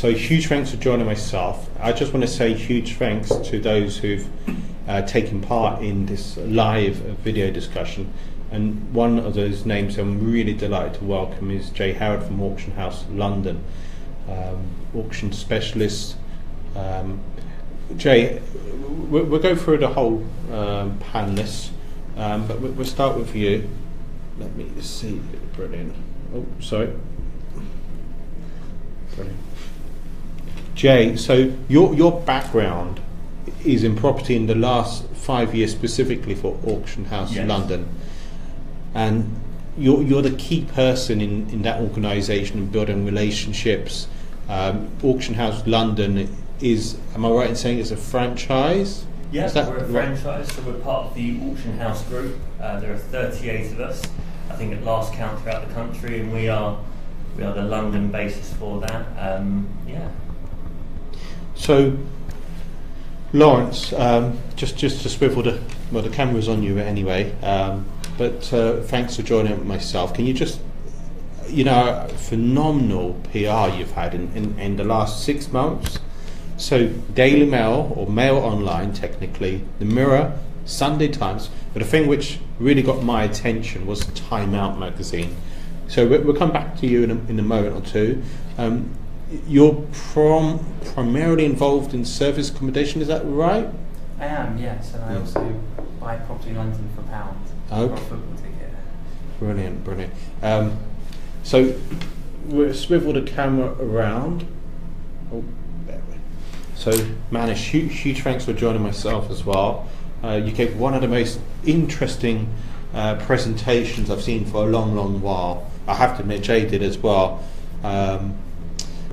So huge thanks for joining myself. I just want to say huge thanks to those who've taken part in this live video discussion. And one of those names I'm really delighted to welcome is Jay Howard from Auction House London, auction specialist. Jay, we'll go through the whole panelists, but we'll start with you. Let me see. Brilliant. Oh, sorry. Brilliant. Jay, so your background is in property in the last 5 years, specifically for Auction House London, and you're the key person in that organisation and building relationships. Auction House London is, am I right in saying it's a franchise? Yes, we're a franchise, so we're part of the Auction House Group. There are 38 of us, I think at last count throughout the country, and we are the London basis for that. So, Lawrence, just to swivel the camera's on you anyway, but thanks for joining myself. Can you just, phenomenal PR you've had in the last 6 months. So Daily Mail, or Mail Online technically, the Mirror, Sunday Times, but the thing which really got my attention was Time Out magazine. So we'll come back to you in a moment or two. You're primarily involved in service accommodation, is that right? I am, yes, and I also buy property in London for pounds for a football ticket. Brilliant. So we'll swivel the camera around. Oh, there we go. So Manish, huge thanks for joining myself as well. You gave one of the most interesting presentations I've seen for a long while. I have to admit, Jay did as well.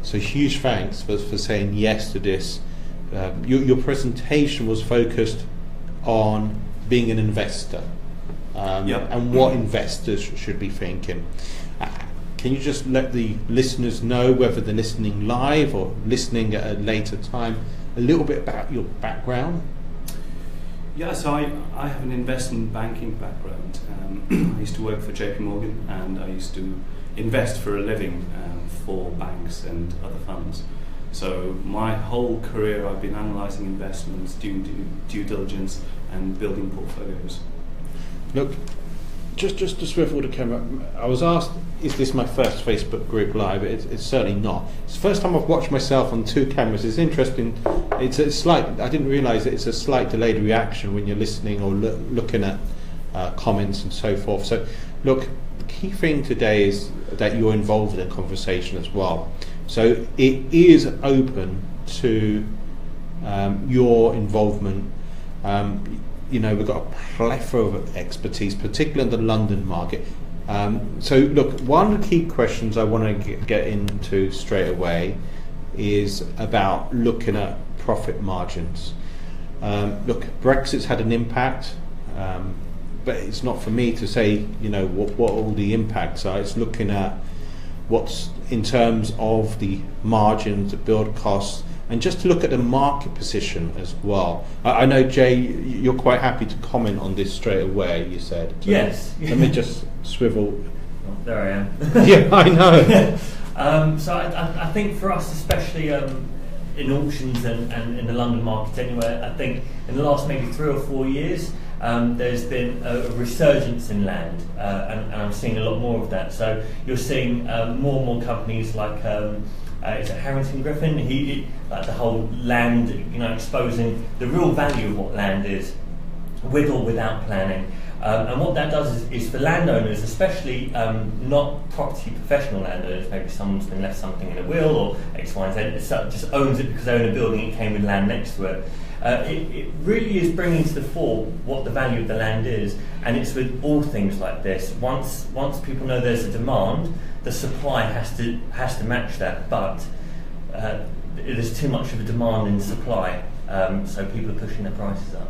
So huge thanks for saying yes to this. Your presentation was focused on being an investor and what investors should be thinking. Can you just let the listeners know, whether they're listening live or listening at a later time, a little bit about your background? Yeah, so I have an investment banking background. I used to work for JP Morgan, and I used to invest for a living for banks and other funds. So my whole career I've been analysing investments, doing due diligence and building portfolios. Look, just to swivel the camera, I was asked, is this my first Facebook group live? It's certainly not. It's the first time I've watched myself on 2 cameras. It's interesting. It's a slight, I didn't realise that it's a slight delayed reaction when you're listening or looking at comments and so forth. So look, the key thing today is that you're involved in a conversation as well. So it is open to your involvement. We've got a plethora of expertise, particularly in the London market. So look, one of the key questions I want to get into straight away is about looking at profit margins. Look, Brexit's had an impact, but it's not for me to say, what all the impacts are. It's looking at what's in terms of the margins, the build costs, and just to look at the market position as well. I know, Jay, you're quite happy to comment on this straight away, you said. So yes. Let me just swivel. Oh, there I am. Yeah, I know. So I think for us, especially in auctions and in the London market anyway, I think in the last maybe 3 or 4 years, there's been a resurgence in land, and I'm seeing a lot more of that. So you're seeing more and more companies like is it Harrington Griffin? He like the whole land, exposing the real value of what land is, with or without planning. And what that does is for landowners, especially not property professional landowners, maybe someone's been left something in a will or X, Y, and Z, just owns it because they own a building, it came with land next to it. It really is bringing to the fore what the value of the land is, and it's with all things like this. Once people know there's a demand, the supply has to match that, but there's too much of a demand in supply, so people are pushing their prices up.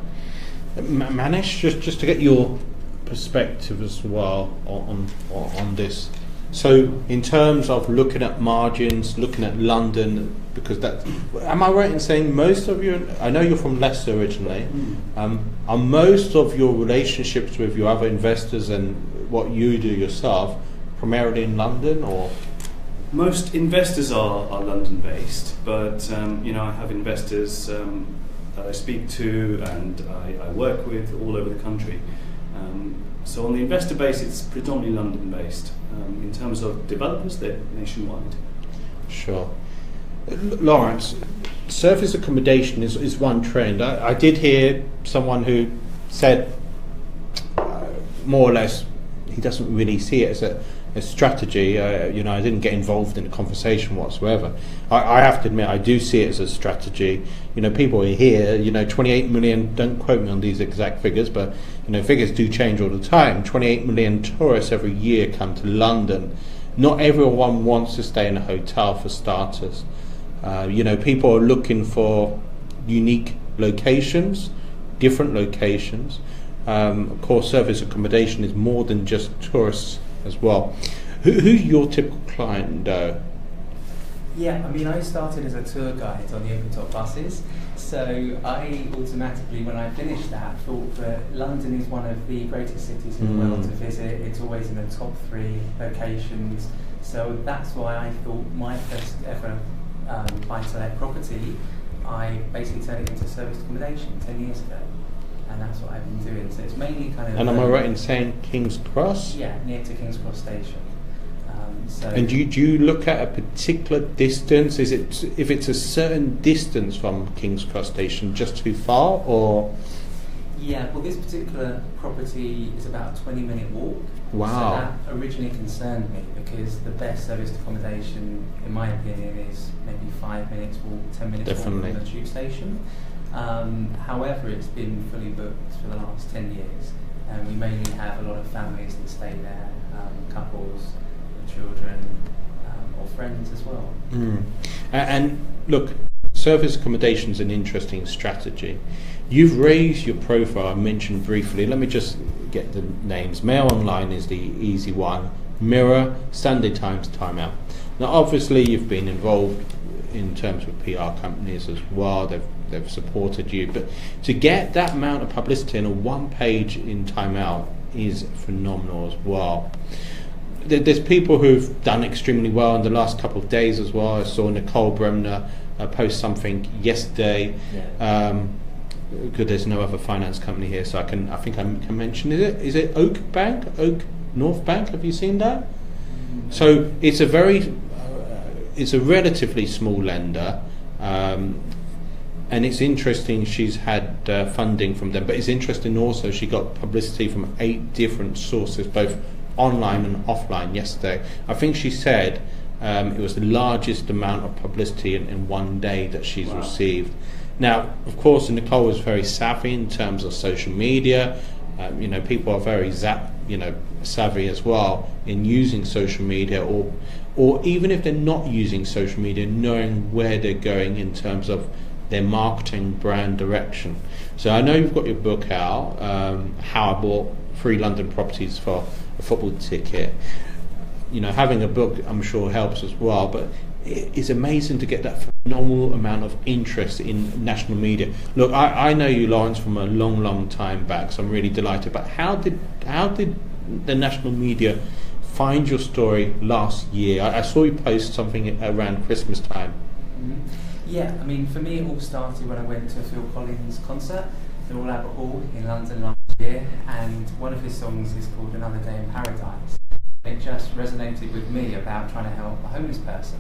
Manish, just to get your perspective as well on this. So in terms of looking at margins, looking at London, because that, am I right in saying most of your, I know you're from Leicester originally, are most of your relationships with your other investors and what you do yourself primarily in London, or? Most investors are London-based, but I have investors that I speak to and I work with all over the country. So on the investor base, it's predominantly London-based. In terms of developers, they're nationwide. Sure. Lawrence, service accommodation is one trend. I did hear someone who said more or less he doesn't really see it as a strategy. I didn't get involved in the conversation whatsoever. I have to admit, I do see it as a strategy. People are here, 28 million, don't quote me on these exact figures, but figures do change all the time. 28 million tourists every year come to London. Not everyone wants to stay in a hotel, for starters. People are looking for unique locations, different locations. Of course, service accommodation is more than just tourists as well. Who's your typical client, though? Yeah, I started as a tour guide on the open top buses, so I automatically, when I finished that, thought that London is one of the greatest cities in the world to visit. It's always in the top 3 locations, so that's why I thought my first ever buy-to-let property, I basically turned it into service accommodation 10 years ago. And that's what I've been doing. So it's mainly kind of. And am I right in saying King's Cross? Yeah, near to King's Cross station. And do you look at a particular distance? Is it, if it's a certain distance from King's Cross station, just too far, or? Yeah, well, this particular property is about a 20-minute walk. Wow. So that originally concerned me because the best serviced accommodation, in my opinion, is maybe 5 minutes walk, 10 minutes Definitely. walk from the tube station. However, it's been fully booked for the last 10 years, and we mainly have a lot of families that stay there, couples, children, or friends as well. And look, service accommodation is an interesting strategy. You've raised your profile, I mentioned briefly. Let me just get the names. Mail Online is the easy one. Mirror, Sunday Times, Time Out. Now, obviously, you've been involved in terms with PR companies as well. They've supported you, but to get that amount of publicity in a one page in Time Out is phenomenal as well. There's people who've done extremely well in the last couple of days as well. I saw Nicole Bremner post something yesterday. Good, there's no other finance company here, so I think I can mention it. Is it Oak North Bank? Have you seen that? So it's a relatively small lender. And it's interesting she's had funding from them, but it's interesting also she got publicity from 8 different sources, both online and offline yesterday. I think she said it was the largest amount of publicity in one day that she's received. Now, of course, Nicole is very savvy in terms of social media. People are very savvy as well in using social media, or even if they're not using social media, knowing where they're going in terms of their marketing brand direction. So I know you've got your book out, How I Bought 3 London Properties for a Football Ticket. Having a book I'm sure helps as well, but it's amazing to get that phenomenal amount of interest in national media. Look, I know you, Lawrence, from a long time back, so I'm really delighted, but how did the national media find your story last year? I saw you post something around Christmas time. Yeah, for me it all started when I went to a Phil Collins concert at the Royal Albert Hall in London last year, and one of his songs is called Another Day in Paradise. It just resonated with me about trying to help a homeless person.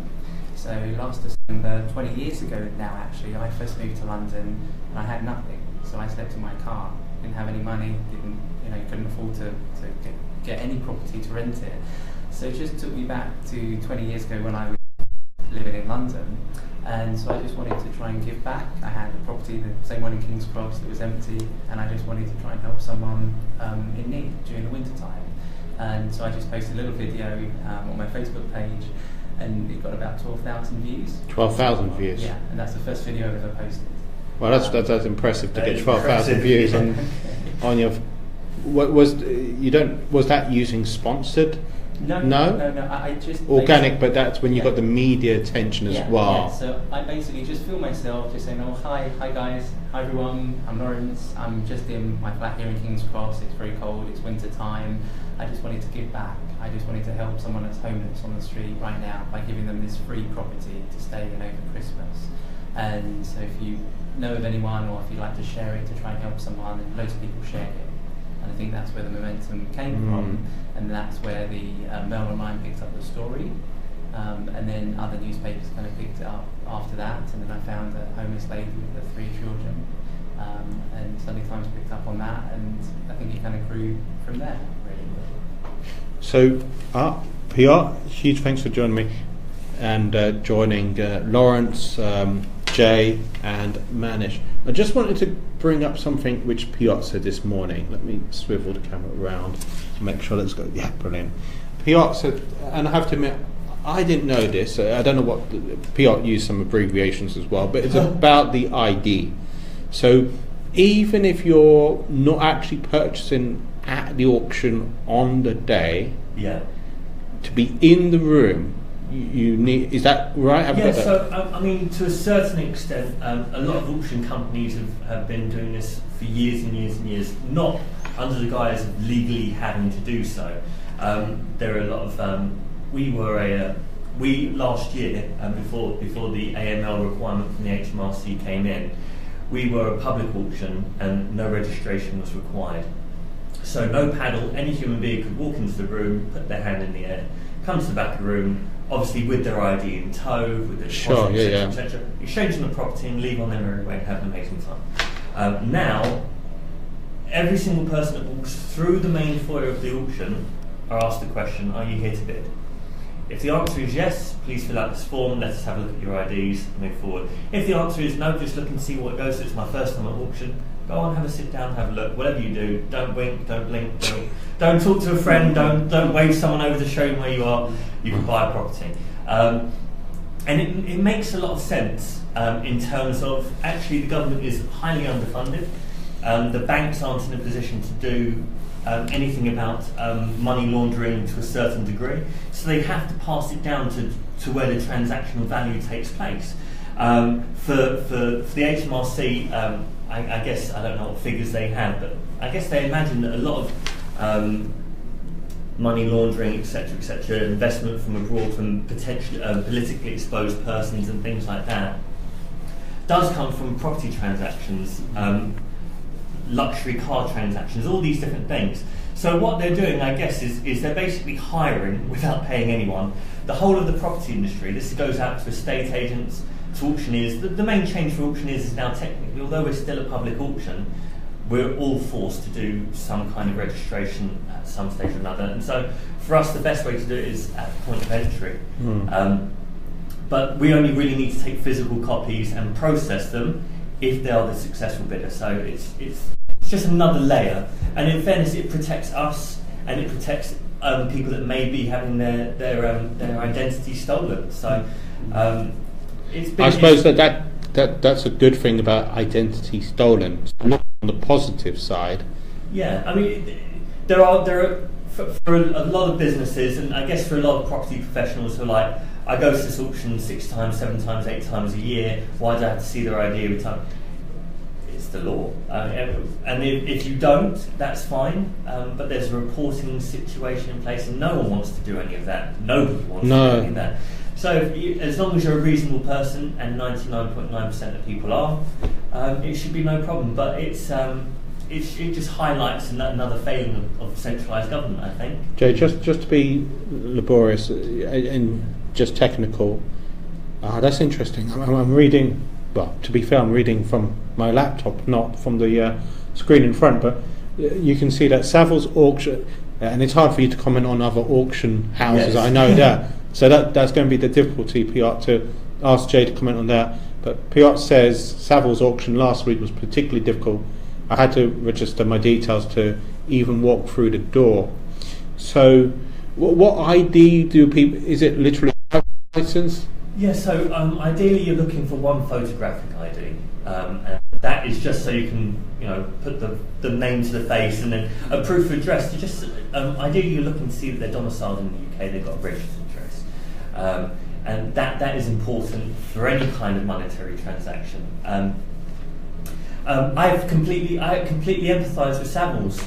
So last December, 20 years ago now actually, I first moved to London and I had nothing. So I slept in my car, didn't have any money, couldn't afford to get any property to rent it. So it just took me back to 20 years ago when I was living in London. And so I just wanted to try and give back. I had a property, the same one in King's Cross, that was empty, and I just wanted to try and help someone in need during the winter time. And so I just posted a little video on my Facebook page, and it got about 12,000 views. 12,000 views? Yeah, and that's the first video I've ever posted. Well, that's impressive to get 12,000 views on your. Was that using sponsored? No. I just organic, but that's when you got the media attention as well. Yeah, so I basically just film myself, just saying, hi guys, hi everyone, I'm Lawrence, I'm just in my flat here in King's Cross, it's very cold, it's winter time, I just wanted to give back. I just wanted to help someone that's homeless on the street right now by giving them this free property to stay in over Christmas. And so if you know of anyone, or if you'd like to share it to try and help someone, and loads of people shared it. And I think that's where the momentum came from, and that's where the Mail Online picked up the story. And then other newspapers kind of picked it up after that, and then I found a homeless lady with her 3 children, and Sunday Times picked up on that, and I think it kind of grew from there, really. So, PR, huge thanks for joining me, and joining Lawrence, Jay, and Manish. I just wanted to bring up something which Piotr said this morning. Let me swivel the camera around and make sure that's good. Yeah, brilliant. Piotr said, and I have to admit, I didn't know this. I don't know what Piotr used some abbreviations as well, but it's about the ID. So even if you're not actually purchasing at the auction on the day, to be in the room, you need. Is that right? So I mean, to a certain extent, a lot of auction companies have been doing this for years and years and years, not under the guise of legally having to do so. There are a lot of we last year, before the AML requirement from the HMRC came in, we were a public auction and no registration was required. So no paddle, any human being could walk into the room, put their hand in the air, come to the back of the room, obviously with their ID in tow, with their deposit, etc., exchanging the property and leave on their merry way and have an amazing time. Now, every single person that walks through the main foyer of the auction are asked the question, are you here to bid? If the answer is yes, please fill out this form, let us have a look at your IDs, move forward. If the answer is no, just looking to see what goes, it's my first time at auction, go on, have a sit down, have a look, whatever you do, don't wink, don't blink, don't talk to a friend, don't wave someone over to show them where you are, you can buy a property. And it makes a lot of sense in terms of, actually the government is highly underfunded, the banks aren't in a position to do anything about money laundering to a certain degree, so they have to pass it down to where the transactional value takes place. For the HMRC, I guess, I don't know what figures they have, but I guess they imagine that a lot of money laundering, etc., investment from abroad, from potentially politically exposed persons and things like that, does come from property transactions, luxury car transactions, all these different things. So what they're doing, I guess, is they're basically hiring, without paying anyone, the whole of the property industry. This goes out to estate agents, to auctioneers. The main change for auctioneers is now, technically, although we're still a public auction, we're all forced to do some kind of registration at some stage or another. And so for us, the best way to do it is at the point of entry. But we only really need to take physical copies and process them if they are the successful bidder. So it's just another layer. And in fairness, it protects us, and it protects people that may be having their identity stolen. So it's been, I suppose that's a good thing about identity stolen. Look on the positive side. Yeah, I mean, there are for a lot of businesses, and I guess for a lot of property professionals who are like, I go to this auction 6 times, 7 times, 8 times a year. Why do I have to see their ID every time? It's the law, and if you don't, that's fine. But there's a reporting situation in place, and no one wants to do any of that. Nobody wants to do any of that. So as long as you're a reasonable person, and 99.9% of people are, it should be no problem. But it just highlights another failing of centralised government, I think. Jay, just to be laborious and just technical, that's interesting. I'm reading. Well, to be fair, I'm reading from my laptop, not from the screen in front. But you can see that Savills auction, and it's hard for you to comment on other auction houses. Yes. I know that. So that's going to be the difficulty, Piotr, to ask Jay to comment on that. But Piotr says Savills auction last week was particularly difficult. I had to register my details to even walk through the door. So what ID do people, is it literally a license? Yeah, so ideally you're looking for one photographic ID. And that is just so you can, put the name to the face, and then a proof of address. To just ideally you're looking to see that they're domiciled in the UK, they've got a registered address, and that is important for any kind of monetary transaction. I completely empathise with Savills.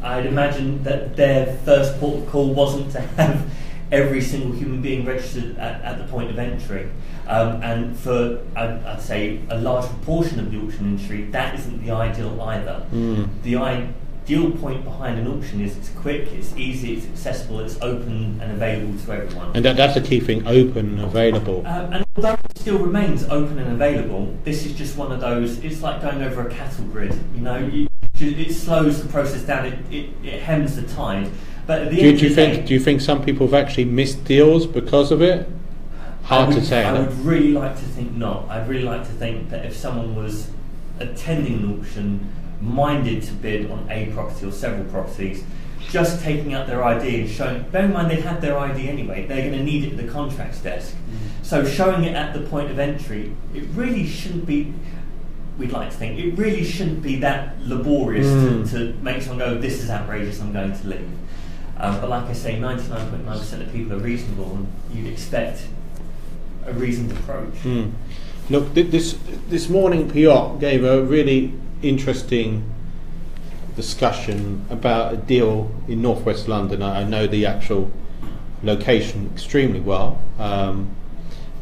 I'd imagine that their first port of call wasn't to have every single human being registered at the point of entry. And for, I'd say, a large proportion of the auction industry, that isn't the ideal either. The ideal point behind an auction is it's quick, it's easy, it's accessible, it's open and available to everyone. And that's the key thing, open and available. And although it still remains open and available, this is just one of those, it's like going over a cattle grid, you know, it slows the process down, it hems the tide. But at the end of the day, do you think some people have actually missed deals because of it? Hard to say. I would really like to think not. I'd really like to think that if someone was attending an auction, minded to bid on a property or several properties, just taking out their ID and showing, bear in mind they have their ID anyway, they're going to need it at the contracts desk. So showing it at the point of entry, it really shouldn't be, we'd like to think, it really shouldn't be that laborious to make someone go, this is outrageous, I'm going to leave. But like I say, 99.9% of people are reasonable, and you'd expect a reasoned approach. Look, this morning Piotr gave a really interesting discussion about a deal in northwest London. I know the actual location extremely well,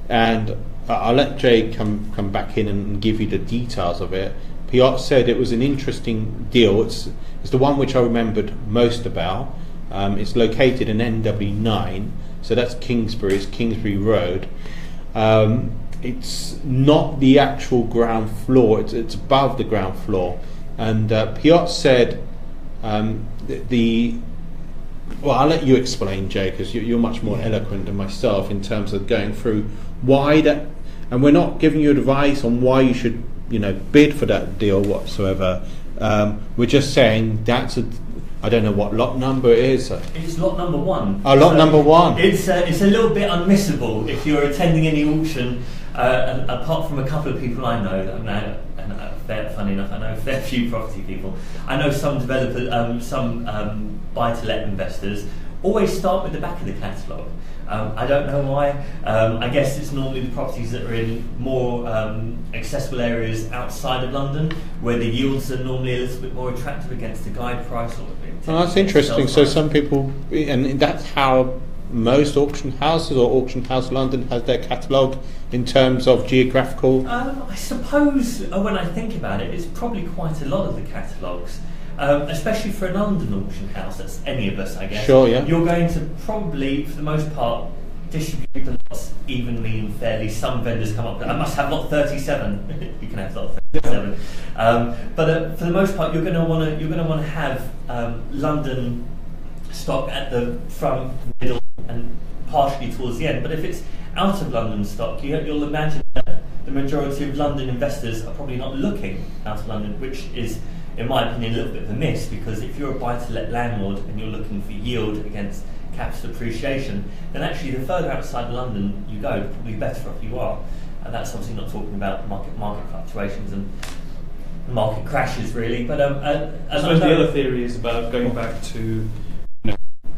and I'll let Jay come back in and give you the details of it. Piotr said it was an interesting deal. It's the one which I remembered most about. It's located in NW9, so that's Kingsbury, it's Kingsbury Road. It's not the actual ground floor, it's above the ground floor. And Piotr said well, I'll let you explain, Jay, because you're much more eloquent than myself in terms of going through why that, and we're not giving you advice on why you should, bid for that deal whatsoever. We're just saying that's I don't know what lot number it is. It's lot number 1. Oh, lot number 1. It's a little bit unmissable if you're attending any auction. And apart from a couple of people I know, funny enough, I know a fair few property people. I know some developers, some buy-to-let investors always start with the back of the catalogue. I don't know why. I guess it's normally the properties that are in more accessible areas outside of London, where the yields are normally a little bit more attractive against the guide price. Well, that's interesting. So some people, and that's how most auction houses or Auction House London has their catalogue in terms of geographical. I suppose when I think about it, it's probably quite a lot of the catalogues. Especially for a London auction house, that's any of us, I guess. Sure, yeah. You're going to probably, for the most part, distribute the lots evenly and fairly. Some vendors come up with, I must have lot 37. You can have lot 37. But for the most part, you're going to want to have London stock at the front, middle, and partially towards the end. But if it's out of London stock, you'll imagine that the majority of London investors are probably not looking out of London, which is, in my opinion, a little bit of a miss, because if you're a buy-to-let landlord and you're looking for yield against capital appreciation, then actually the further outside London you go, the probably better off you are. And that's obviously not talking about market fluctuations and market crashes, really. But I suppose the other theory is about going back to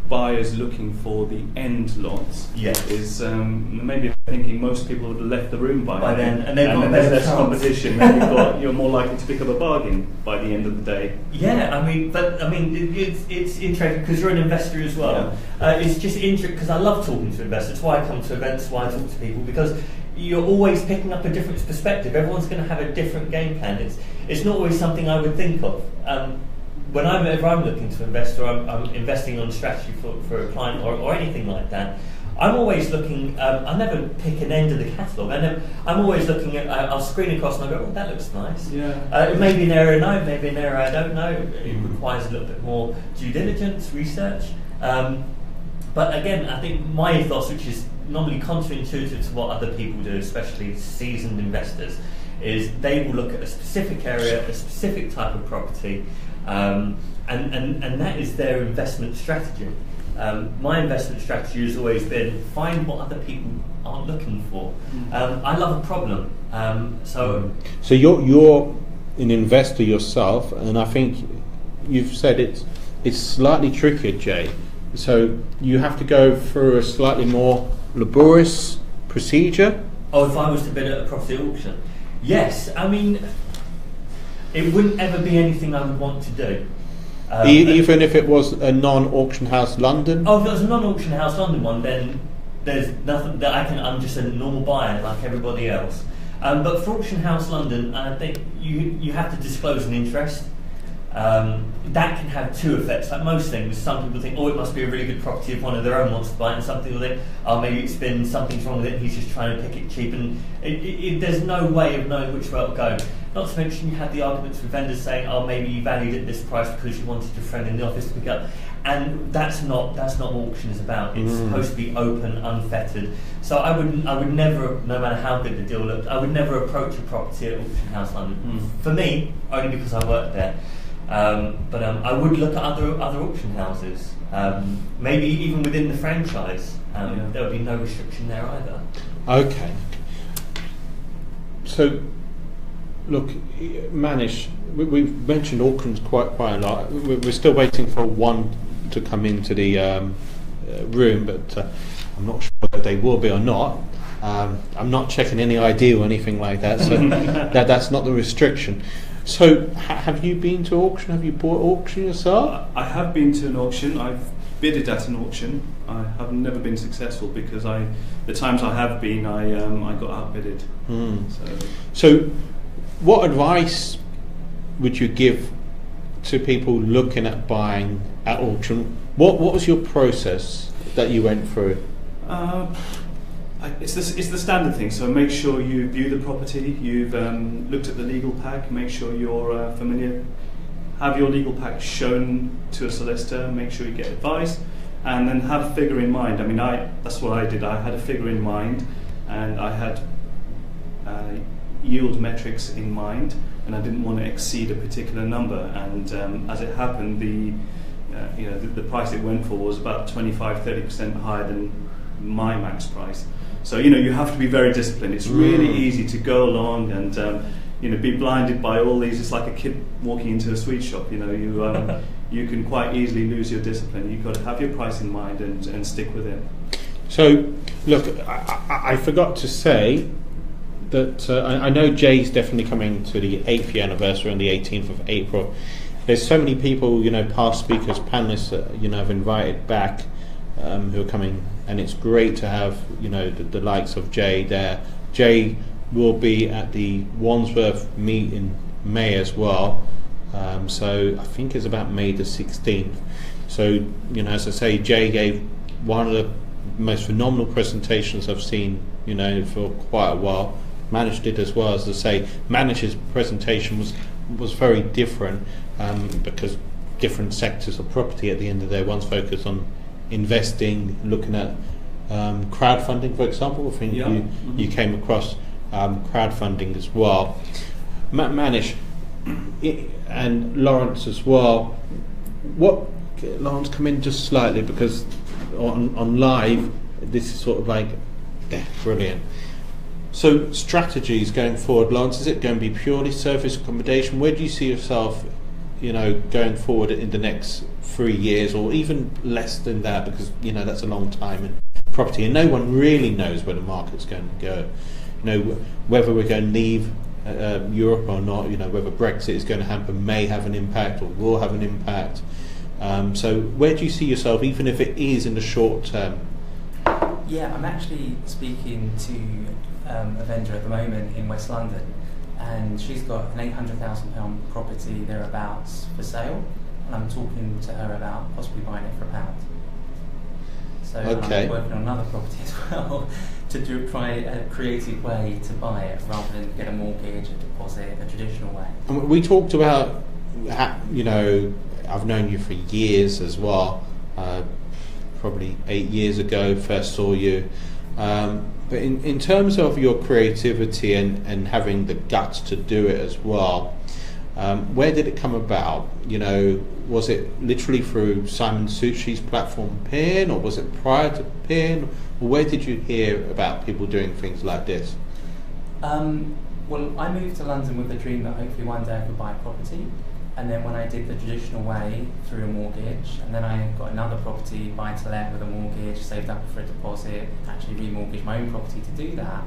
buyers looking for the end lots. Yes. Is maybe thinking most people would have left the room by then, and they've got a better there's chance. competition. Then you're more likely to pick up a bargain by the end of the day. Yeah, it's interesting because you're an investor as well. Yeah. It's just interesting because I love talking to investors. It's why I come to events, why I talk to people, because you're always picking up a different perspective. Everyone's going to have a different game plan. It's not always something I would think of. Whenever I'm looking to invest, or I'm investing on strategy for a client or anything like that, I'm always looking. I never pick an end of the catalogue. I'm always looking at. I'll screen across and I go, "Oh, that looks nice." Yeah. It may be an area I know, maybe an area I don't know. It requires a little bit more due diligence, research. But again, I think my ethos, which is normally counterintuitive to what other people do, especially seasoned investors, is they will look at a specific area, a specific type of property. And that is their investment strategy. My investment strategy has always been find what other people aren't looking for. I love a problem. So you're an investor yourself, and I think you've said it's slightly trickier, Jay. So you have to go through a slightly more laborious procedure. Oh, if I was to bid at a property auction, yes. I mean, it wouldn't ever be anything I would want to do. Even if it was a non-auction house London? Oh, if it was a non-auction house London one, then there's nothing that I'm just a normal buyer like everybody else. But for auction house London, I think you have to disclose an interest. That can have two effects. Like most things, some people think, oh, it must be a really good property if one of their own wants to buy it, and some people think, oh, maybe it's been something's wrong with it, he's just trying to pick it cheap, and there's no way of knowing which way it'll go. Not to mention you had the arguments with vendors saying, oh, maybe you valued it at this price because you wanted your friend in the office to pick up, and that's not what auction is about. It's supposed to be open, unfettered. So I would never, no matter how good the deal looked, I would never approach a property at Auction House London. For me, only because I worked there. But I would look at other auction houses, maybe even within the franchise. There would be no restriction there either. Okay. So, look, Manish, we've mentioned auctions quite a lot. We're still waiting for one to come into the room, but I'm not sure whether they will be or not. I'm not checking any ID or anything like that, so that's not the restriction. So, have you been to auction? Have you bought auction yourself? I have been to an auction. I've bidded at an auction. I have never been successful because the times I have been, I got outbidded. So, what advice would you give to people looking at buying at auction? What was your process that you went through? It's the standard thing. So make sure you view the property. You've looked at the legal pack. Make sure you're familiar. Have your legal pack shown to a solicitor. Make sure you get advice, and then have a figure in mind. I mean, that's what I did. I had a figure in mind, and I had yield metrics in mind, and I didn't want to exceed a particular number. And as it happened, the price it went for was about 25-30% higher than my max price. So you have to be very disciplined. It's really easy to go along and be blinded by all these. It's like a kid walking into a sweet shop. You can quite easily lose your discipline. You've got to have your price in mind and stick with it. So, look, I forgot to say that I know Jay's definitely coming to the 8th year anniversary on the 18th of April. There's so many people, past speakers, panelists that I've invited back who are coming, and it's great to have the likes of Jay there. Jay will be at the Wandsworth meet in May as well, so I think it's about May the 16th. So as I say, Jay gave one of the most phenomenal presentations I've seen for quite a while. Manish did as well. As I say, Manish's presentation was very different because different sectors of property at the end of the day. One's focused on investing, looking at crowdfunding, for example. I think you came across crowdfunding as well. Manish and Lawrence as well. Lawrence, come in just slightly, because on live this is sort of like brilliant. So strategies going forward, Lawrence, is it going to be purely service accommodation? Where do you see yourself going forward in the next 3 years, or even less than that, because that's a long time in property, and no one really knows where the market's going to go. Whether we're going to leave Europe or not, whether Brexit is going to happen, may have an impact or will have an impact. So where do you see yourself, even if it is in the short term? Yeah, I'm actually speaking to a vendor at the moment in West London, and she's got an £800,000 property thereabouts for sale, and I'm talking to her about possibly buying it for £1. So okay. I'm working on another property as well to try a creative way to buy it rather than get a mortgage, a deposit, a traditional way. And we talked about, I've known you for years as well, probably 8 years ago first saw you. But in terms of your creativity and having the guts to do it as well, where did it come about? Was it literally through Simon Suchi's platform Pin, or was it prior to Pin? Or where did you hear about people doing things like this? Well, I moved to London with the dream that hopefully one day I could buy a property. And then when I did the traditional way through a mortgage, and then I got another property, buy to let with a mortgage, saved up for a deposit, actually remortgaged my own property to do that,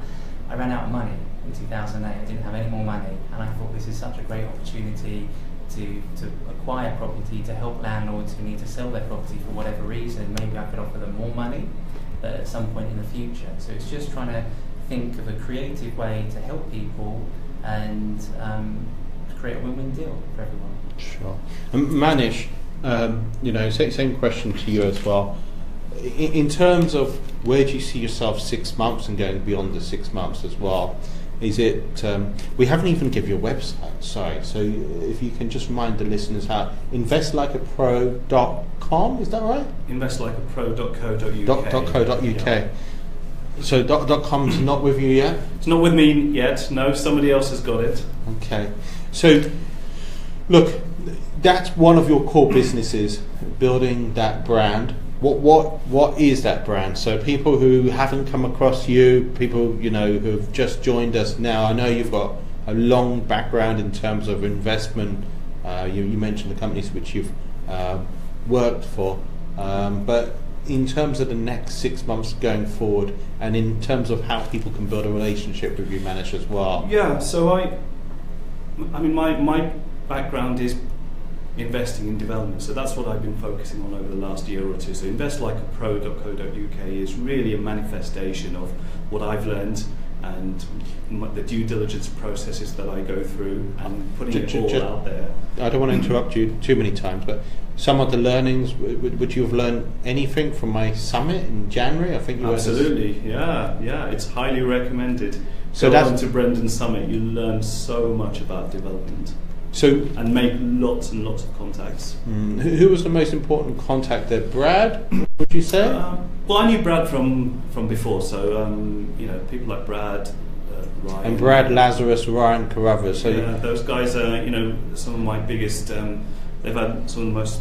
I ran out of money in 2008. I didn't have any more money, and I thought this is such a great opportunity to acquire property, to help landlords who need to sell their property for whatever reason. Maybe I could offer them more money at some point in the future. So it's just trying to think of a creative way to help people and create a win-win deal for everyone. Sure. And Manish, same question to you as well. In terms of where do you see yourself 6 months and going beyond the 6 months as well? Is it, we haven't even given you a website, sorry, so if you can just remind the listeners how, investlikeapro.com, is that right? Investlikeapro.co.uk. .co.uk. Yeah. So .com's not with you yet? It's not with me yet, no, somebody else has got it. Okay. So, look, that's one of your core businesses, building that brand. What is that brand? So people who haven't come across you, people who've just joined us now. I know you've got a long background in terms of investment. You mentioned the companies which you've worked for, but in terms of the next 6 months going forward, and in terms of how people can build a relationship with you, Manish, as well. Yeah. So my background is investing in development, so that's what I've been focusing on over the last year or two. So investlikeapro.co.uk is really a manifestation of what I've learned and the due diligence processes that I go through and putting it all out there. I don't want to interrupt you too many times, but some of the learnings, would you have learned anything from my summit in January? I think you Absolutely, yeah, it's highly recommended. So go on to Brendan's Summit, you learn so much about development. And make lots and lots of contacts. Who was the most important contact there? Brad, would you say? Well, I knew Brad from before, so people like Brad, Ryan. And Brad Lazarus, Ryan Carruthers. So yeah, those guys are some of my biggest. They've had some of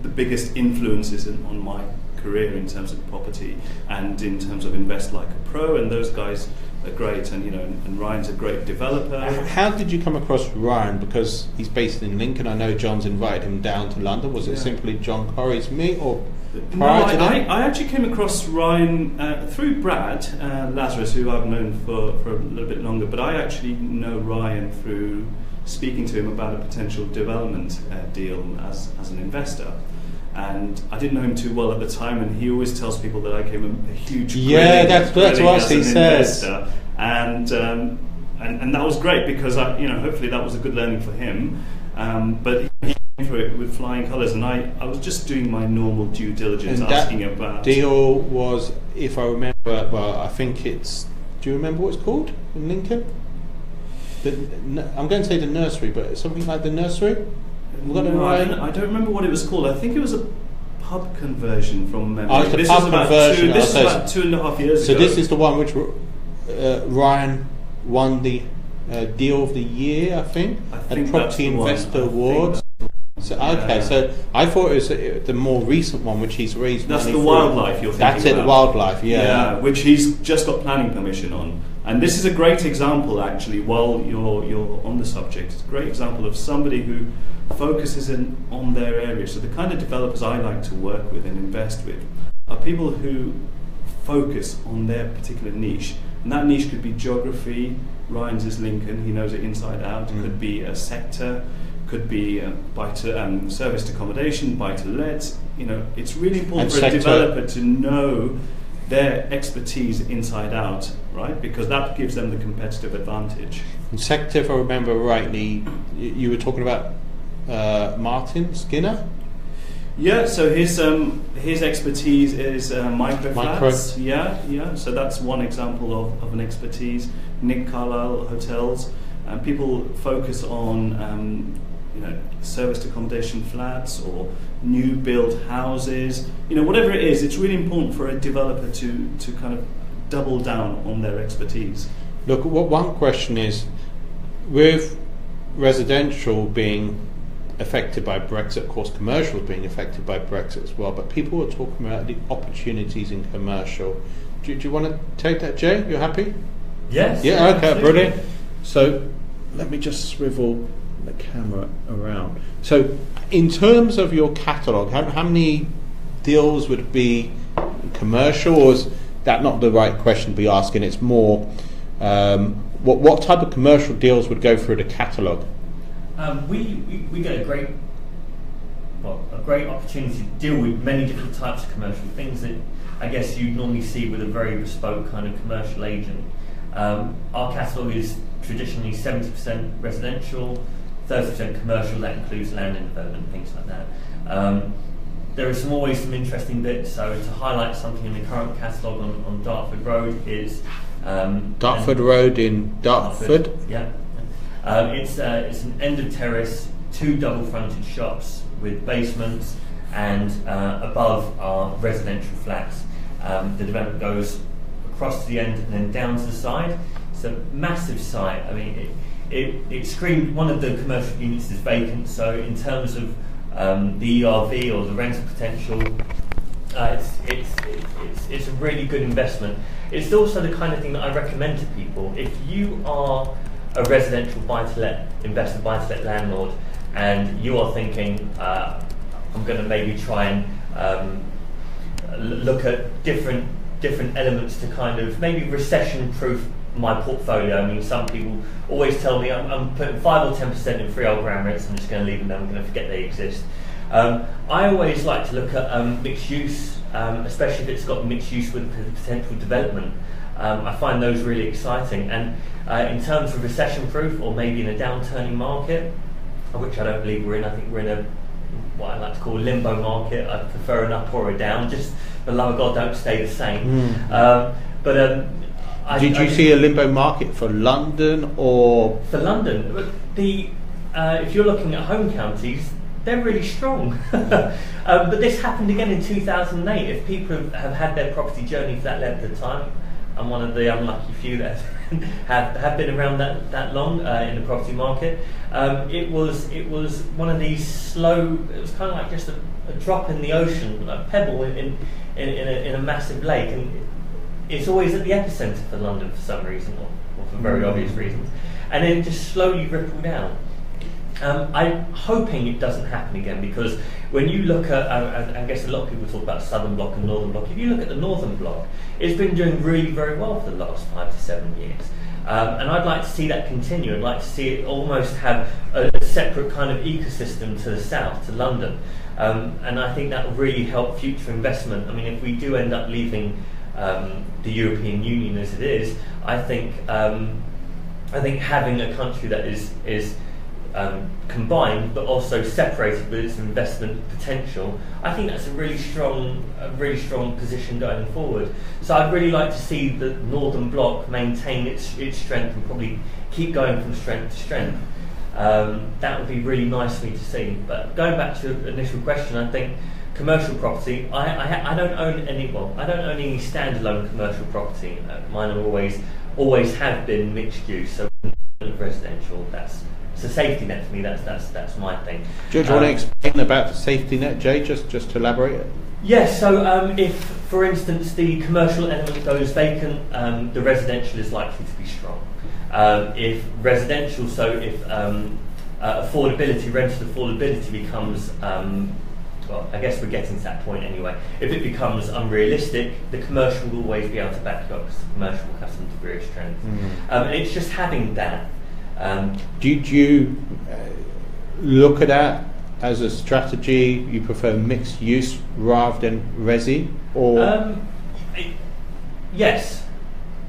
the biggest influences on my career in terms of property and in terms of Invest Like a Pro, and those guys are great, and Ryan's a great developer. How did you come across Ryan? Because he's based in Lincoln. I know John's invited him down to London. Was it simply John Corrie's meet, or prior to that? I actually came across Ryan through Brad Lazarus, who I've known for a little bit longer, but I actually know Ryan through speaking to him about a potential development deal as an investor. And I didn't know him too well at the time, and he always tells people that I came a huge that's what he says. And that was great because hopefully that was a good learning for him. But he came through it with flying colours, and I was just doing my normal due diligence, and asking about. Deal was, if I remember, I think it's. Do you remember what it's called in Lincoln? I'm going to say the nursery, but something like the nursery. I don't remember what it was called. I think it was a pub conversion from memory. Oh, it's the pub conversion. This is about 2.5 years ago. So this is the one which Ryan won the Deal of the Year, I think at Property Investor Awards. So so I thought it was the more recent one, which he's raised money for. That's the wildlife you're thinking about. That's it, the wildlife, yeah. Which he's just got planning permission on. And this is a great example, actually, while you're on the subject. It's a great example of somebody who focuses on their area. So the kind of developers I like to work with and invest with are people who focus on their particular niche. And that niche could be geography. Ryan's is Lincoln, he knows it inside out. It could be a sector, could be serviced accommodation, buy-to-let. It's really important for a developer to know their expertise inside out, right? Because that gives them the competitive advantage. And sector, if I remember rightly, you were talking about Martin Skinner? Yeah, so his expertise is microflats. Yeah. So that's one example of an expertise. Nick Carlisle Hotels. People focus on serviced accommodation flats or new build houses. Whatever it is, it's really important for a developer to kind of double down on their expertise. Look, one question is, with residential being affected by Brexit, of course commercial is being affected by Brexit as well, but people are talking about the opportunities in commercial. Do you want to take that, Jay? You happy? Yes. Yeah, okay, absolutely. brilliant. So let me just swivel the camera around. So in terms of your catalogue, how many deals would be commercial, or is that not the right question to be asking? It's more What type of commercial deals would go through the catalogue? We get a great opportunity to deal with many different types of commercial things that I guess you'd normally see with a very bespoke kind of commercial agent. Our catalogue is traditionally 70% residential, 30% commercial. That includes land and development, things like that. There are always some interesting bits. So to highlight something in the current catalogue on Dartford Road is Dartford Road in Dartford. Yeah, it's an end of terrace, 2 double fronted shops with basements, and above are residential flats. The development goes across to the end and then down to the side. It's a massive site. I mean, it screamed. One of the commercial units is vacant, so in terms of the ERV or the rental potential, it's a really good investment. It's also the kind of thing that I recommend to people. If you are a residential buy-to-let investor, buy-to-let landlord, and you are thinking, I'm going to maybe try and look at different elements to kind of maybe recession-proof my portfolio. I mean, some people always tell me I'm putting 5 or 10% in freehold ground rents. I'm just going to leave them there. I'm going to forget they exist. I always like to look at mixed use, especially if it's got mixed use with potential development. I find those really exciting. And in terms of recession-proof or maybe in a downturning market, which I don't believe we're in, I think we're in a what I like to call a limbo market. I prefer an up or a down. Just for the love of God, don't stay the same. Did you see a limbo market for London or? For London, if you're looking at home counties, they're really strong. But this happened again in 2008. If people have had their property journey for that length of time, I'm one of the unlucky few that have been around that long in the property market. It was one of these slow. It was kind of like just a drop in the ocean, a pebble in a massive lake, and it's always at the epicentre for London for some reason, or for very obvious reasons, and then just slowly ripple down. I'm hoping it doesn't happen again, because when you look at, I guess a lot of people talk about Southern Block and Northern Block. If you look at the Northern Block, it's been doing really very well for the last 5 to 7 years. And I'd like to see that continue. I'd like to see it almost have a separate kind of ecosystem to the south, to London. And I think that will really help future investment. I mean, if we do end up leaving the European Union as it is, I think having a country that is combined but also separated with its investment potential, I think that's a really strong position going forward. So I'd really like to see the Northern Block maintain its strength and probably keep going from strength to strength. That would be really nice for me to see. But going back to the initial question, I think commercial property, I don't own any standalone commercial property. Mine are always have been mixed use, so residential. It's a safety net for me. That's my thing. Do you want to explain about the safety net, Jay? Just to elaborate. Yes. So if, for instance, the commercial element goes vacant, the residential is likely to be strong. If affordability, rental affordability becomes, well, I guess we're getting to that point anyway. If it becomes unrealistic, the commercial will always be able to back you up, because the commercial will have some degree of strength. And it's just having that. Do you look at that as a strategy? You prefer mixed use rather than resi, or? Yes.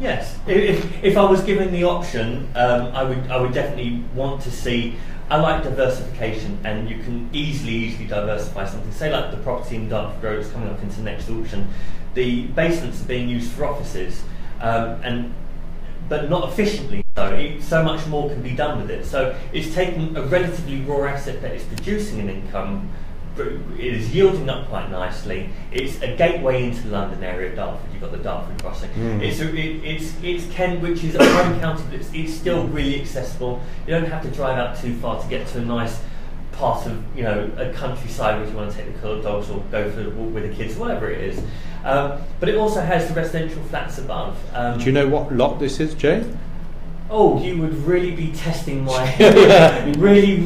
If I was given the option, I would definitely want to see. I like diversification, and you can easily diversify something. Say like the property in Dartford Road is coming up into the next auction. The basements are being used for offices, but not efficiently. So much more can be done with it. So it's taking a relatively raw asset that is producing an income. It is yielding up quite nicely. It's a gateway into the London area of Dartford. You've got the Dartford Crossing. It's Kent, which is a home county, but it's still really accessible. You don't have to drive out too far to get to a nice part of a countryside, if you want to take the dogs or go for a walk with the kids, whatever it is. But it also has the residential flats above. Do you know what lot this is, Jay? Oh, you would really be testing my really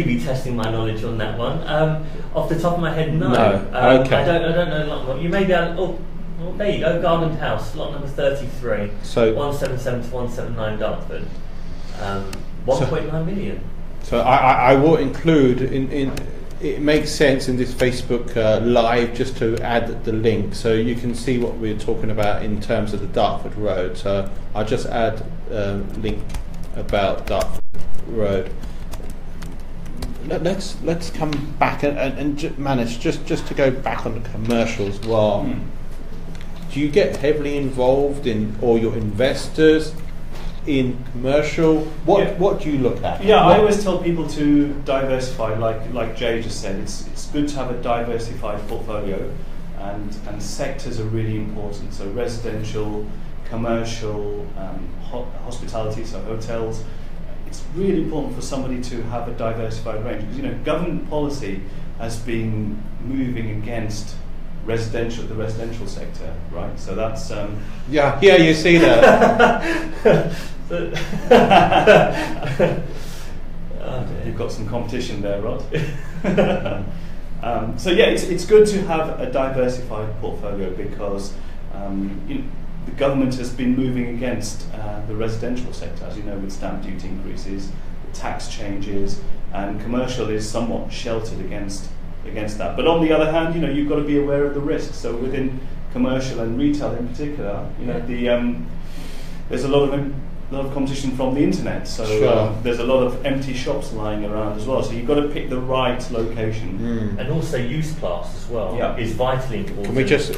be testing my knowledge on that one. Off the top of my head, no. Okay. I don't know a lot more. You may be able. Well, there you go, Garland House, lot number 33, So 177 to 179 Dartford, 1.9 million. So I will include in it makes sense in this Facebook live just to add the link so you can see what we're talking about in terms of the Dartford Road. So I'll just add link about Dartford Road. Let's come back and manage just to go back on the commercial as well. Do you get heavily involved in, or your investors in commercial? What do you look at? Yeah, I always tell people to diversify, like Jay just said. It's good to have a diversified portfolio, and sectors are really important. So residential, commercial, hospitality, so hotels. It's really important for somebody to have a diversified range because government policy has been moving against the residential sector, right? So that's yeah, you see that. You've got some competition there, Rod. So yeah, it's good to have a diversified portfolio because the government has been moving against the residential sector, as you know, with stamp duty increases, tax changes, and commercial is somewhat sheltered against that. But on the other hand, you've got to be aware of the risks. So within commercial and retail in particular, there's a lot of competition from the internet. So Sure. There's a lot of empty shops lying around as well. So you've got to pick the right location. And also use class as well is vitally important. Can we just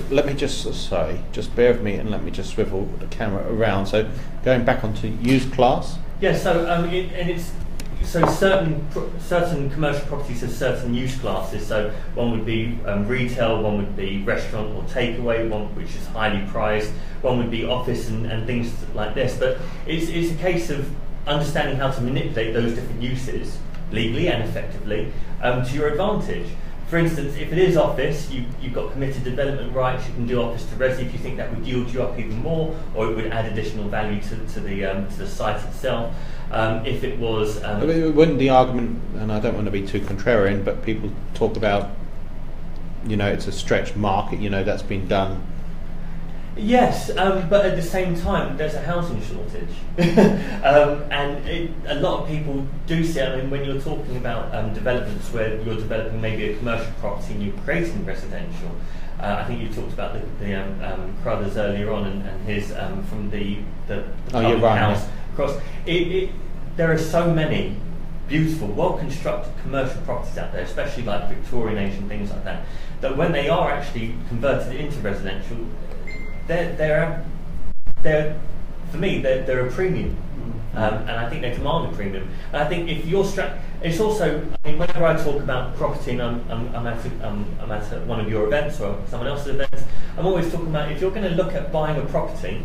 bear with me and let me just swivel the camera around. So going back onto used class. Yeah, so certain commercial properties have certain use classes. So one would be retail, one would be restaurant or takeaway, one which is highly prized, one would be office and things like this. But it's a case of understanding how to manipulate those different uses legally and effectively to your advantage. For instance, if it is office, you've got permitted development rights. You can do office to resi if you think that would yield you up even more, or it would add additional value to the site itself. If it was, Wouldn't the argument, and I don't want to be too contrarian, but people talk about, it's a stretched market. That's been done. Yes, but at the same time, there's a housing shortage, and a lot of people do see. I mean, when you're talking about developments where you're developing maybe a commercial property and you're creating residential, I think you talked about the Crothers earlier on, and his from the you're right, house yeah. across. There are so many beautiful, well-constructed commercial properties out there, especially like Victorian age and things like that, that when they are actually converted into residential, they're for me they're a premium, and I think they command a premium. And I think if you're it's also, I mean, whenever I talk about property and I'm at one of your events or someone else's events, I'm always talking about if you're going to look at buying a property,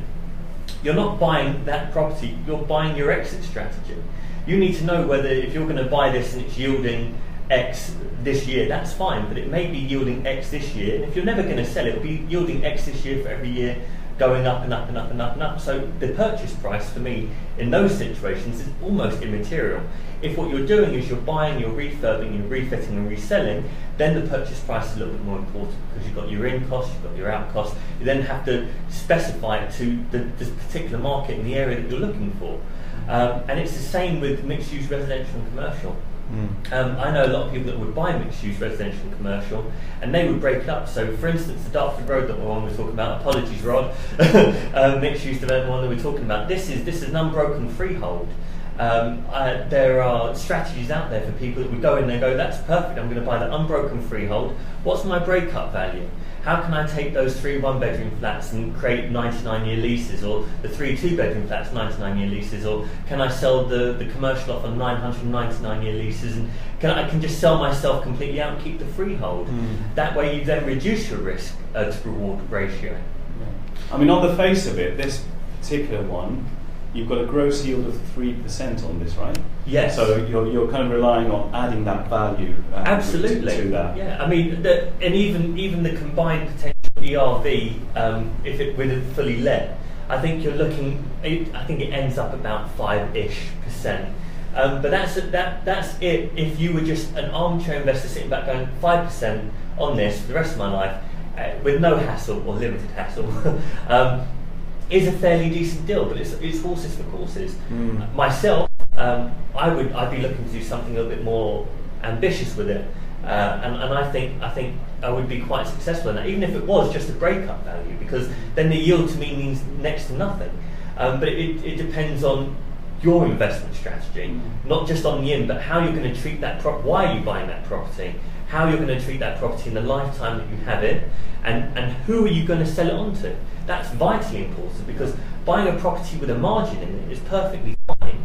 you're not buying that property, you're buying your exit strategy. You need to know whether if you're going to buy this and it's yielding X this year, that's fine, but it may be yielding X this year. And if you're never going to sell it, it'll be yielding X this year for every year, going up and up and up and up and up. So the purchase price for me in those situations is almost immaterial. If what you're doing is you're buying, you're refurbing, you're refitting and reselling, then the purchase price is a little bit more important because you've got your in cost, you've got your out cost. You then have to specify it to this particular market in the area that you're looking for. And it's the same with mixed-use residential and commercial. I know a lot of people that would buy mixed-use residential and commercial, and they would break it up. So, for instance, the Dartford Road that we're talking about, apologies, Rod, mixed-use development one that we're talking about. This is an unbroken freehold. There are strategies out there for people that would go in and go, that's perfect, I'm going to buy the unbroken freehold. What's my break-up value? How can I take those 3 one-bedroom flats and create 99-year leases, or the 3 two-bedroom flats 99-year leases, or can I sell the commercial off on 999-year leases, and I can just sell myself completely out and keep the freehold. That way you then reduce your risk to reward ratio. I mean, on the face of it, this particular one, you've got a gross yield of 3% on this, right? Yes. So you're kind of relying on adding that value absolutely to that. Yeah, I mean, and even the combined potential ERV, if it were fully let, I think you're looking. I think it ends up about 5-ish%. But that's it. If you were just an armchair investor sitting back going 5% on this for the rest of my life, with no hassle or limited hassle, is a fairly decent deal. But it's horses for courses. Myself, I'd be looking to do something a little bit more ambitious with it, and I think I would be quite successful in that, even if it was just a breakup value, because then the yield to me means next to nothing. But it depends on your investment strategy, not just on the in, but how you're going to treat that why are you buying that property, how you're going to treat that property in the lifetime that you have it, and who are you going to sell it on to. That's vitally important, because buying a property with a margin in it is perfectly fine,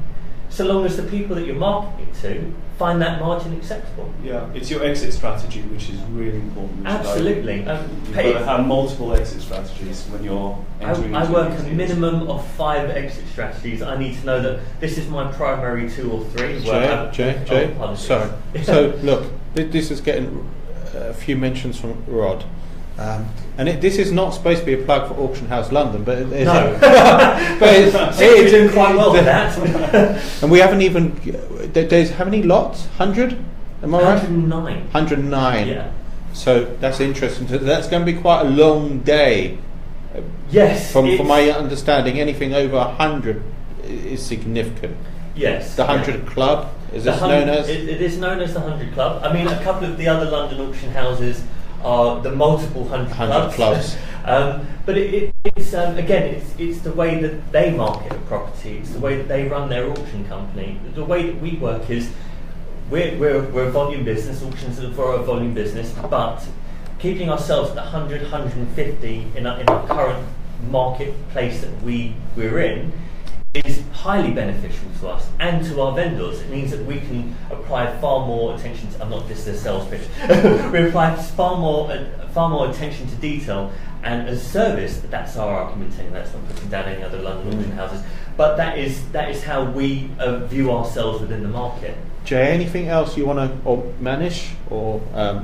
so long as the people that you're marketing to find that margin acceptable. Yeah, it's your exit strategy which is really important. Absolutely. You've got to have multiple exit strategies when you're entering I into work these a deals. minimum of 5 exit strategies. I need to know that this is my primary 2 or 3. Jay, sorry. So look, this is getting a few mentions from Rod. And this is not supposed to be a plug for Auction House London, but it is. No. But You're doing quite well for that. And we haven't even. There's how many lots? 100? Am I right? 109. 109. Yeah. So that's interesting. So that's going to be quite a long day. Yes. From my understanding, anything over 100 is significant. Yes. The 100 Club, is this known as? It is known as the 100 Club. I mean, a couple of the other London auction houses are the multiple 100 clubs. But it's again, it's the way that they market a property. It's the way that they run their auction company. The way that we work is we're a volume business. Auctions are for a volume business, but keeping ourselves at the 100, 150 in our current marketplace that we're in is highly beneficial to us and to our vendors. It means that we can apply far more attention to, I'm not just a sales pitch, we apply far more attention to detail, and as a service, that's our argumenting, that's not putting down any other London auction houses, but that is how we view ourselves within the market. Jay, anything else you want to, or Manish, or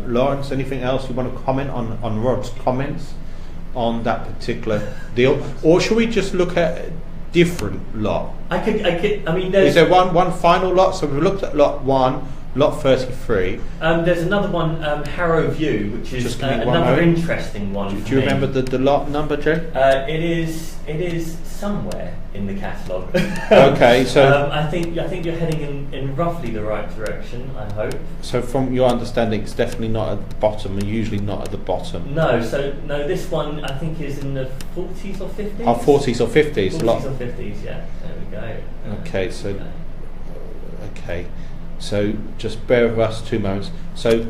Lawrence, anything else you want to comment on Rod's comments on that particular deal? Or should we just look at different lot? I mean, there's... Is there one final lot? So we've looked at lot 1, lot 33. There's another one, Harrow View, which is another interesting one. Do you remember the lot number, Jay? It is somewhere in the catalogue. Okay, so I think you're heading in roughly the right direction, I hope. So from your understanding, it's definitely not at the bottom, and usually not at the bottom. No, this one I think is in the 40s or 50s. Oh, 40s or 50s. 40s or 50s, yeah. There we go. Okay, so okay, so just bear with us 2 moments. So,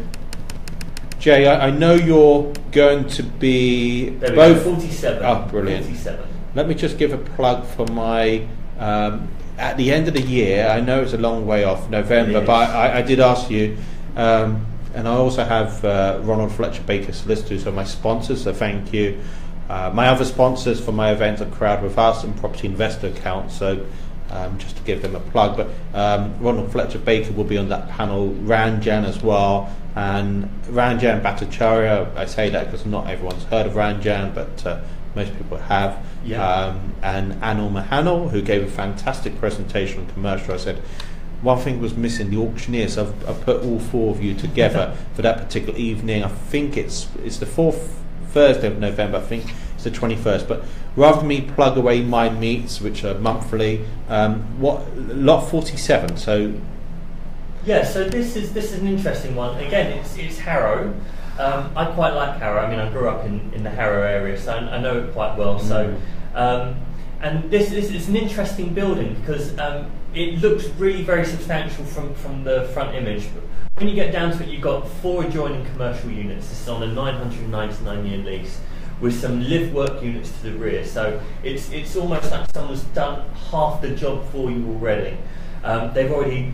Jay, I know you're going to be there we both. Go, 47. Oh, brilliant. 47. Let me just give a plug for my. At the end of the year, I know it's a long way off, November, but I did ask you, and I also have Ronald Fletcher Baker Solicitors, who are my sponsors, so thank you. My other sponsors for my event are Crowd With Us and Property Investor Account, so just to give them a plug. But Ronald Fletcher Baker will be on that panel, Ranjan as well, and Ranjan Bhattacharya. I say that because not everyone's heard of Ranjan, but most people have. Yeah. And Anil Mahanal, who gave a fantastic presentation on commercial. I said, one thing was missing, the auctioneers. I've put all 4 of you together for that particular evening. I think it's the 4th Thursday of November. I think it's the 21st. But rather than me plug away my meets, which are monthly, what lot 47? So yeah, so this is an interesting one. Again, it's Harrow. I quite like Harrow. I mean, I grew up in the Harrow area, so I know it quite well. So, and this is an interesting building because it looks really very substantial from the front image. But when you get down to it, you've got 4 adjoining commercial units. This is on a 999-year lease with some live work units to the rear. So it's almost like someone's done half the job for you already. They've already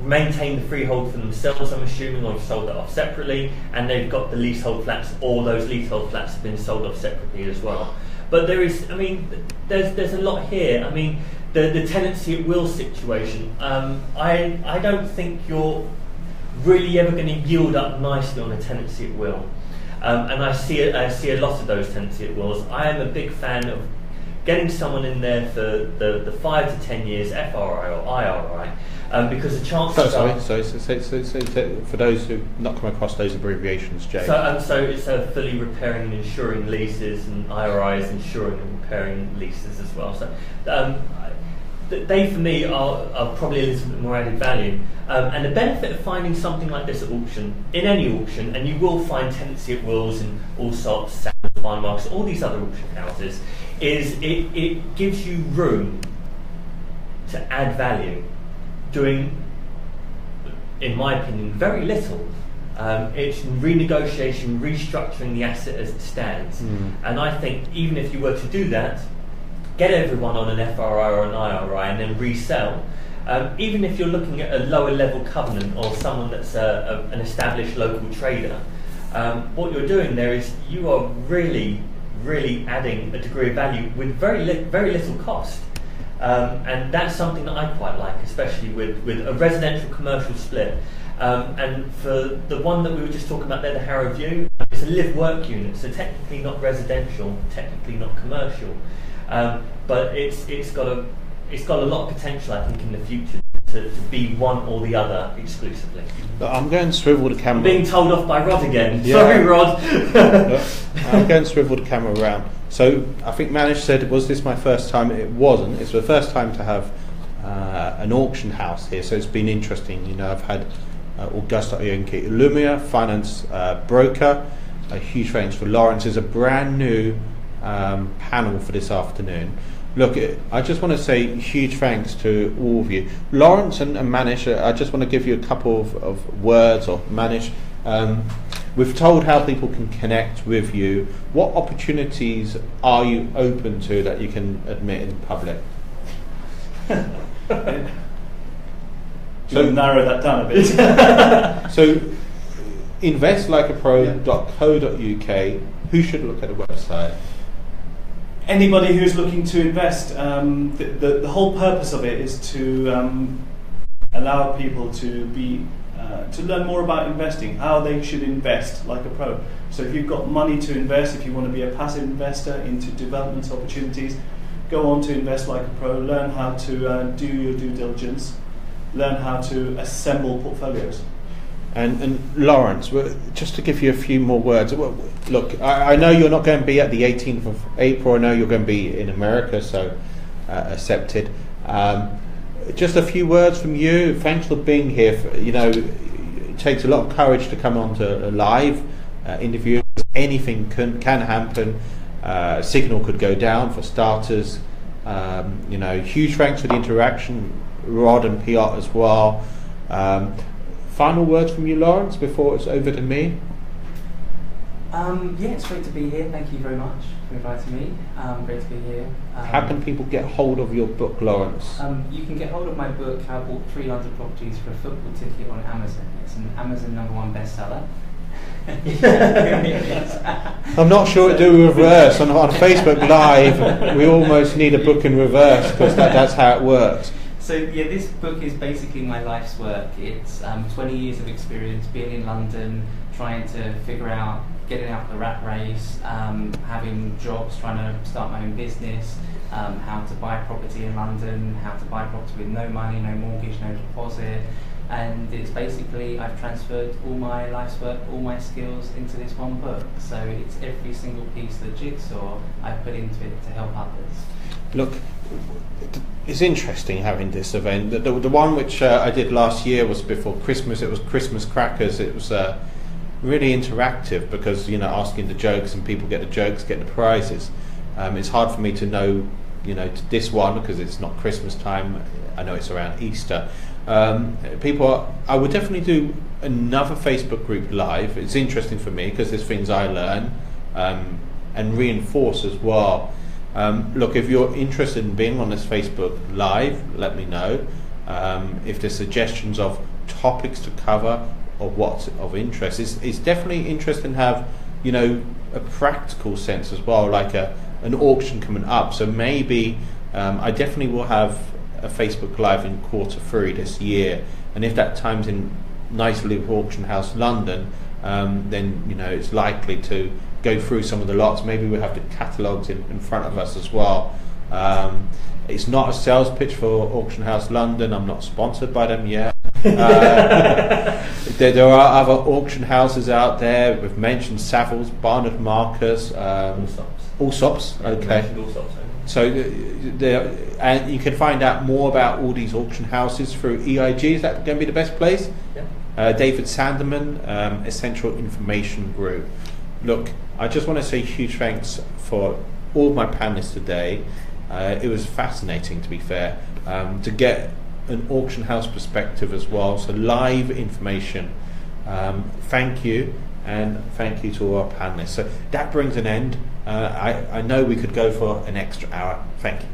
maintain the freehold for themselves, I'm assuming, or sold that off separately, and they've got the leasehold flats, or those leasehold flats have been sold off separately as well. But there's a lot here. I mean, the tenancy at will situation, I don't think you're really ever going to yield up nicely on a tenancy at will. And I see a lot of those tenancy at wills. I am a big fan of getting someone in there for the 5 to 10 years, FRI or IRI, because the chances are... So for those who've not come across those abbreviations, Jay. So it's fully repairing and insuring leases, and IRI is insuring and repairing leases as well. So they, for me, are probably a little bit more added value. And the benefit of finding something like this at auction, in any auction, and you will find tenancy at wills and Allsops, Savills, Fine Marks, all these other auction houses, is it gives you room to add value, doing, in my opinion, very little. It's renegotiation, restructuring the asset as it stands. And I think even if you were to do that, get everyone on an FRI or an IRI and then resell, even if you're looking at a lower level covenant or someone that's an established local trader, what you're doing there is you are really adding a degree of value with very little cost. And that's something that I quite like, especially with a residential commercial split. And for the one that we were just talking about there, the Harrow View, it's a live-work unit, so technically not residential, technically not commercial, but it's got a lot of potential, I think, in the future to be one or the other exclusively. Look, I'm going to swivel the camera. I'm being told off by Rod again. Yeah. Sorry, Rod. Look, I'm going to swivel the camera around. So I think Manish said, was this my first time? It wasn't. It's the first time to have an auction house here, so it's been interesting. You know, I've had Augusta Oyonki Lumia, finance broker. A huge thanks for Lawrence. Is a brand new panel for this afternoon. Look, I just want to say huge thanks to all of you. Lawrence and Manish, I just want to give you a couple of words, or Manish. We've told how people can connect with you. What opportunities are you open to that you can admit in public? So narrow that down a bit. So investlikeapro.co.uk. Who should look at the website? Anybody who's looking to invest. The whole purpose of it is to allow people to learn more about investing, how they should invest like a pro. So if you've got money to invest, if you want to be a passive investor into development opportunities, go on to Invest Like a Pro, learn how to do your due diligence, learn how to assemble portfolios. And Lawrence, just to give you a few more words. Look, I know you're not going to be at the 18th of April. I know you're going to be in America, so accepted. Just a few words from you. Thanks for being here. You know, it takes a lot of courage to come on to a live interview. Anything can happen. Signal could go down, for starters. You know, huge thanks for the interaction, Rod and Piotr as well. Final words from you, Lawrence, before it's over to me? Yeah, it's great to be here. Thank you very much for inviting me. Great to be here. How can people get hold of your book, Lawrence? You can get hold of my book, How I Bought 3 London Properties for a Football Ticket, on Amazon. It's an Amazon #1 bestseller. I'm not sure it do reverse. On Facebook Live, we almost need a book in reverse, because that's how it works. So yeah, this book is basically my life's work. It's 20 years of experience being in London, trying to figure out, getting out the rat race, having jobs, trying to start my own business, how to buy property in London, how to buy property with no money, no mortgage, no deposit. And it's basically, I've transferred all my life's work, all my skills into this one book. So it's every single piece of the jigsaw I put into it to help others. Look, it's interesting having this event. The one which I did last year was before Christmas. It was Christmas crackers. It was really interactive, because, you know, asking the jokes, and people get the jokes, get the prizes. It's hard for me to know, you know, to this one, because it's not Christmas time. I know it's around Easter. I would definitely do another Facebook group live. It's interesting for me because there's things I learn and reinforce as well. Look, if you're interested in being on this Facebook live, let me know. If there's suggestions of topics to cover or what's of interest, it's definitely interesting to have, you know, a practical sense as well, like an auction coming up. So maybe I definitely will have a Facebook Live in Q3 this year, and if that times in nicely with Auction House London, then, you know, it's likely to go through some of the lots. Maybe we'll have the catalogues in front of us as well, It's not a sales pitch for Auction House London. I'm not sponsored by them yet. There are other auction houses out there. We've mentioned Savills, Barnard Marcus, Allsops. Okay. So and you can find out more about all these auction houses through EIG. Is that going to be the best place? Yeah. David Sanderman, Essential Information Group. Look, I just want to say huge thanks for all my panelists today. It was fascinating, to be fair, to get an auction house perspective as well. So live information. Thank you, and thank you to all our panelists. So that brings an end. I know we could go for an extra hour. Thank you.